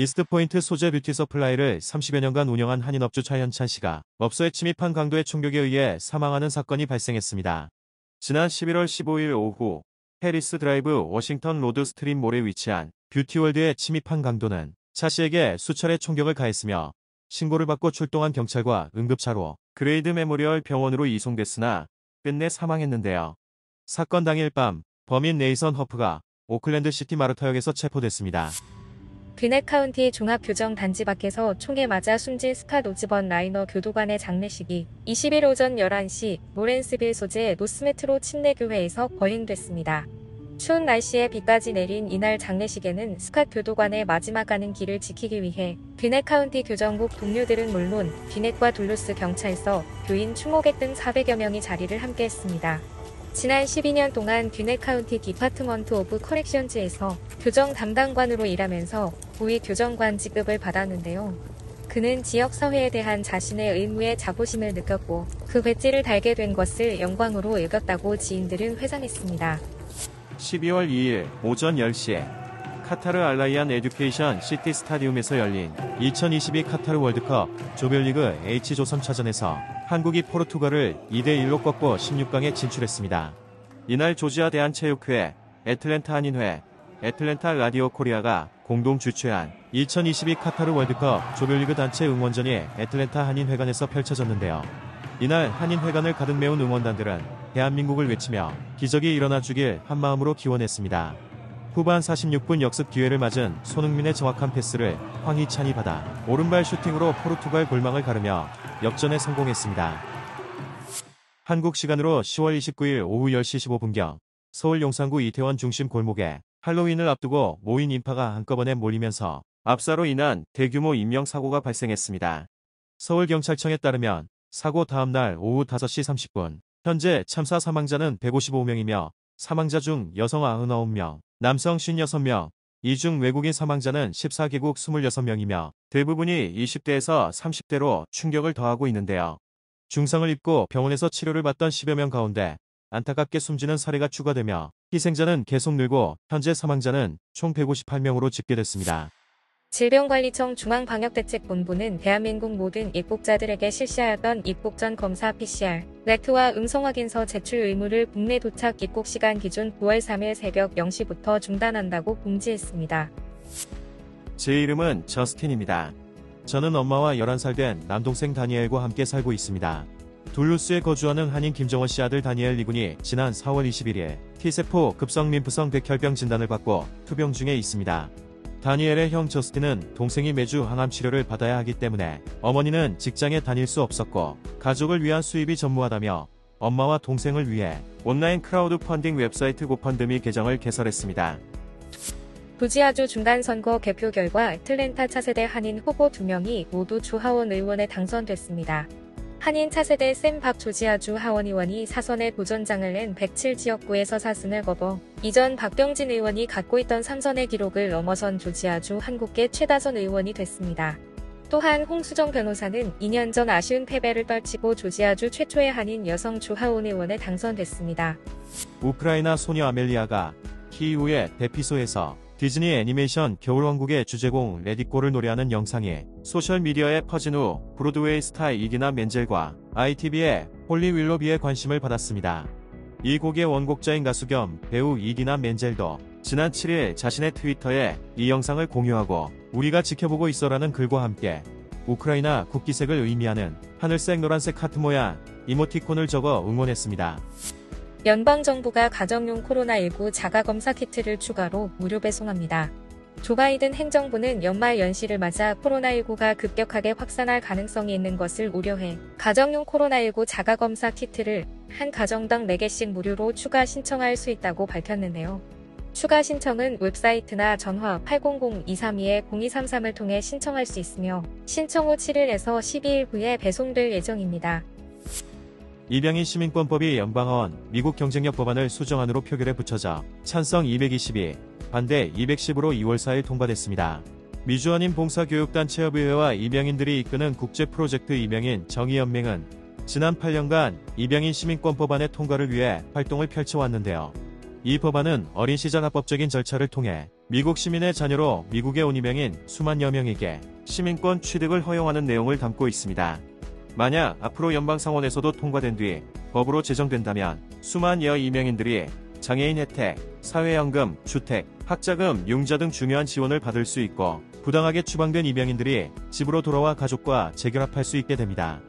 이스트포인트 소재 뷰티 서플라이를 30여 년간 운영한 한인업주 차현찬 씨가 업소에 침입한 강도의 총격에 의해 사망하는 사건이 발생했습니다. 지난 11월 15일 오후 해리스 드라이브 워싱턴 로드 스트림 몰에 위치한 뷰티월드에 침입한 강도는 차 씨에게 수차례 총격을 가했으며 신고를 받고 출동한 경찰과 응급차로 그레이드 메모리얼 병원으로 이송됐으나 끝내 사망했는데요. 사건 당일 밤 범인 네이선 허프가 오클랜드 시티 마르타역에서 체포됐습니다. 귀넷 카운티 종합교정단지 밖에서 총에 맞아 숨진 스캇 오즈번 라이너 교도관의 장례식이 20일 오전 11시 로렌스빌 소재 노스메트로 침례교회에서 거행됐습니다. 추운 날씨에 비까지 내린 이날 장례식에는 스캇 교도관의 마지막 가는 길을 지키기 위해 귀넷 카운티 교정국 동료들은 물론 귀넷과 둘루스 경찰서, 교인, 추모객 등 400여 명이 자리를 함께했습니다. 지난 12년 동안 귀넷 카운티 디파트먼트 오브 커렉션즈에서 교정 담당관으로 일하면서 고위 교정관 직급을 받았는데요. 그는 지역사회에 대한 자신의 의무에 자부심을 느꼈고 그 배지를 달게 된 것을 영광으로 여겼다고 지인들은 회상했습니다. 12월 2일 오전 10시에 카타르 알라이안 에듀케이션 시티 스타디움에서 열린 2022 카타르 월드컵 조별리그 H조선차전에서 한국이 포르투갈을 2대1로 꺾고 16강에 진출했습니다. 이날 조지아 대한체육회, 애틀랜타 한인회, 애틀랜타 라디오 코리아가 공동 주최한 2022 카타르 월드컵 조별리그 단체 응원전이 애틀랜타 한인회관에서 펼쳐졌는데요. 이날 한인회관을 가득 메운 응원단들은 대한민국을 외치며 기적이 일어나 주길 한마음으로 기원했습니다. 후반 46분 역습 기회를 맞은 손흥민의 정확한 패스를 황희찬이 받아 오른발 슈팅으로 포르투갈 골망을 가르며 역전에 성공했습니다. 한국 시간으로 10월 29일 오후 10시 15분경 서울 용산구 이태원 중심 골목에 할로윈을 앞두고 모인 인파가 한꺼번에 몰리면서 압사로 인한 대규모 인명사고가 발생했습니다. 서울경찰청에 따르면 사고 다음날 오후 5시 30분 현재 참사 사망자는 155명이며 사망자 중 여성 99명, 남성 56명, 이 중 외국인 사망자는 14개국 26명이며 대부분이 20대에서 30대로 충격을 더하고 있는데요. 중상을 입고 병원에서 치료를 받던 10여 명 가운데 안타깝게 숨지는 사례가 추가되며 희생자는 계속 늘고 현재 사망자는 총 158명으로 집계됐습니다. 질병관리청 중앙방역대책본부는 대한민국 모든 입국자들에게 실시하였던 입국 전 검사 PCR, 레트와 음성확인서 제출 의무를 국내 도착 입국 시간 기준 9월 3일 새벽 0시부터 중단한다고 공지했습니다. 제 이름은 저스틴입니다. 저는 엄마와 11살 된 남동생 다니엘과 함께 살고 있습니다. 둘루스에 거주하는 한인 김정원 씨 아들 다니엘 리군이 지난 4월 21일 T세포 급성 림프성 백혈병 진단을 받고 투병 중에 있습니다. 다니엘의 형 저스틴은 동생이 매주 항암 치료를 받아야 하기 때문에 어머니는 직장에 다닐 수 없었고 가족을 위한 수입이 전무하다며 엄마와 동생을 위해 온라인 크라우드 펀딩 웹사이트 고펀드미 계정을 개설했습니다. 조지아주 중간선거 개표 결과 애틀랜타 차세대 한인 후보 2명이 모두 주 하원 의원에 당선됐습니다. 한인 차세대 샘 박 조지아주 하원 의원이 사선에 도전장을 낸 107지역구에서 4승을 거둬 이전 박병진 의원이 갖고 있던 3선의 기록을 넘어선 조지아주 한국계 최다선 의원이 됐습니다. 또한 홍수정 변호사는 2년 전 아쉬운 패배를 떨치고 조지아주 최초의 한인 여성 주 하원 의원에 당선됐습니다. 우크라이나 소녀 아멜리아가 키이우의 대피소에서 디즈니 애니메이션 겨울왕국의 주제곡 레디꼬를 노래하는 영상이 소셜미디어에 퍼진 후 브로드웨이 스타 이디나 멘젤과 ITV의 홀리 윌로비의 관심을 받았습니다. 이 곡의 원곡자인 가수 겸 배우 이디나 멘젤도 지난 7일 자신의 트위터에 이 영상을 공유하고 우리가 지켜보고 있어라는 글과 함께 우크라이나 국기색을 의미하는 하늘색 노란색 하트 모양 이모티콘을 적어 응원했습니다. 연방정부가 가정용 코로나19 자가검사 키트를 추가로 무료 배송합니다. 조 바이든 행정부는 연말 연시를 맞아 코로나19가 급격하게 확산할 가능성이 있는 것을 우려해 가정용 코로나19 자가검사 키트를 한 가정당 4개씩 무료로 추가 신청할 수 있다고 밝혔는데요. 추가 신청은 웹사이트나 전화 800-232-0233을 통해 신청할 수 있으며 신청 후 7일에서 12일 후에 배송될 예정입니다. 이병인 시민권법이 연방하원 미국 경쟁력 법안을 수정안으로 표결에 붙여져 찬성 222, 반대 210으로 2월 4일 통과됐습니다. 미주한인 봉사교육단체협의회와 이병인들이 이끄는 국제 프로젝트 이병인 정의연맹은 지난 8년간 이병인 시민권법안의 통과를 위해 활동을 펼쳐왔는데요. 이 법안은 어린 시절 합법적인 절차를 통해 미국 시민의 자녀로 미국에 온 이명인 수만여 명에게 시민권 취득을 허용하는 내용을 담고 있습니다. 만약 앞으로 연방상원에서도 통과된 뒤 법으로 제정된다면 수만여 이명인들이 장애인 혜택, 사회연금, 주택, 학자금, 융자 등 중요한 지원을 받을 수 있고 부당하게 추방된 이명인들이 집으로 돌아와 가족과 재결합할 수 있게 됩니다.